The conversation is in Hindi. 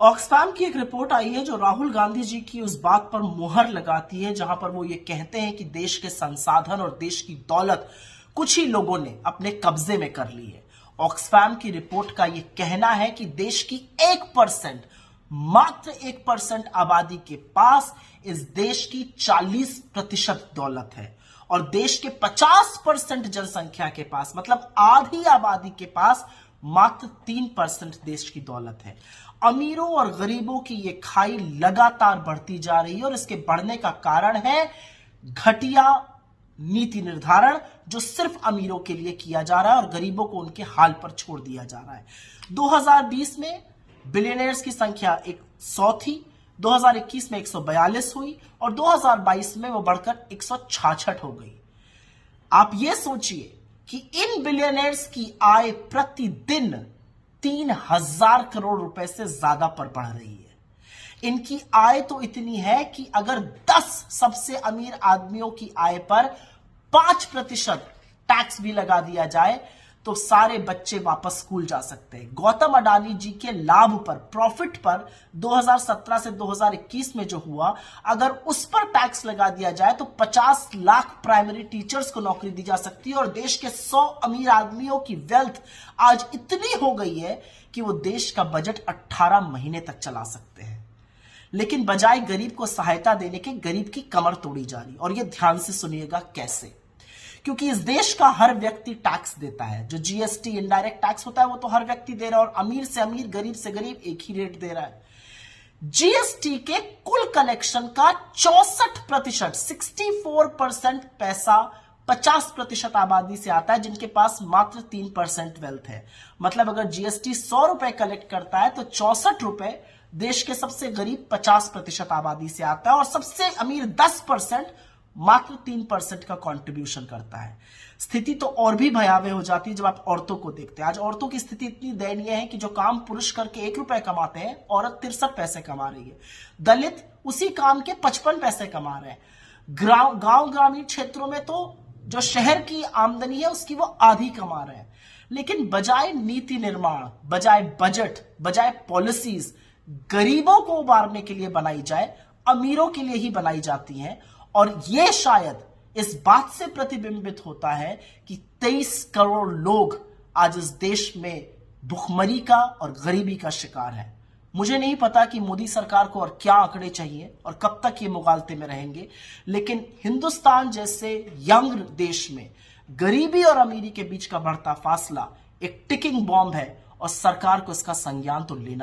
ऑक्सफैम की एक रिपोर्ट आई है जो राहुल गांधी जी की उस बात पर मुहर लगाती है जहां पर वो ये कहते हैं कि देश के संसाधन और देश की दौलत कुछ ही लोगों ने अपने कब्जे में कर ली है। ऑक्सफैम की रिपोर्ट का ये कहना है कि देश की 1%, मात्र 1% आबादी के पास इस देश की 40% दौलत है और देश के 50% जनसंख्या के पास, मतलब आधी आबादी के पास मात्र 3% देश की दौलत है। अमीरों और गरीबों की ये खाई लगातार बढ़ती जा रही है और इसके बढ़ने का कारण है घटिया नीति निर्धारण जो सिर्फ अमीरों के लिए किया जा रहा है और गरीबों को उनके हाल पर छोड़ दिया जा रहा है। 2020 में बिलियनर्स की संख्या 100 थी, 2021 में 142 हुई और 2022 में वो बढ़कर 166 हो गई। आप ये सोचिए कि इन बिलियनर्स की आय प्रतिदिन 3000 करोड़ रुपए से ज्यादा पर बढ़ रही है। इनकी आय तो इतनी है कि अगर 10 सबसे अमीर आदमियों की आय पर 5% टैक्स भी लगा दिया जाए तो सारे बच्चे वापस स्कूल जा सकते हैं। गौतम अडानी जी के लाभ पर, प्रॉफिट पर 2017 से 2021 में जो हुआ, अगर उस पर टैक्स लगा दिया जाए तो 50 लाख प्राइमरी टीचर्स को नौकरी दी जा सकती है और देश के 100 अमीर आदमियों की वेल्थ आज इतनी हो गई है कि वो देश का बजट 18 महीने तक चला सकते हैं। लेकिन बजाय गरीब को सहायता देने के गरीब की कमर तोड़ी जा रही। और ये ध्यान से सुनिएगा कैसे, क्योंकि इस देश का हर व्यक्ति टैक्स देता है। जो जीएसटी इनडायरेक्ट टैक्स होता है वो तो हर व्यक्ति दे रहा है और अमीर से अमीर, गरीब से गरीब एक ही रेट दे रहा है। जीएसटी के कुल कलेक्शन का 64%, 64% पैसा 50% आबादी से आता है जिनके पास मात्र 3% वेल्थ है। मतलब अगर जीएसटी 100 रुपए कलेक्ट करता है तो 64 रुपए देश के सबसे गरीब 50% आबादी से आता है और सबसे अमीर 10% मात्र 3% का कंट्रीब्यूशन करता है। स्थिति तो और भी भयावह हो जाती है जब आप औरतों को देखते हैं। आज औरतों की स्थिति इतनी दयनीय है कि जो काम पुरुष करके 1 रुपए कमाते हैं, औरत 63 पैसे कमा रही है। दलित उसी काम के 55 पैसे कमा रहे हैं। गांव ग्रामीण क्षेत्रों में तो जो शहर की आमदनी है उसकी वो आधी कमा रहे हैं। लेकिन बजाय नीति निर्माण, बजाय बजट, बजाय पॉलिसीज गरीबों को उबारने के लिए बनाई जाए, अमीरों के लिए ही बनाई जाती हैं। और यह शायद इस बात से प्रतिबिंबित होता है कि 23 करोड़ लोग आज इस देश में भुखमरी का और गरीबी का शिकार है। मुझे नहीं पता कि मोदी सरकार को और क्या आंकड़े चाहिए और कब तक ये मुगालते में रहेंगे, लेकिन हिंदुस्तान जैसे यंग देश में गरीबी और अमीरी के बीच का बढ़ता फासला एक टिकिंग बॉम्ब है और सरकार को इसका संज्ञान तो लेना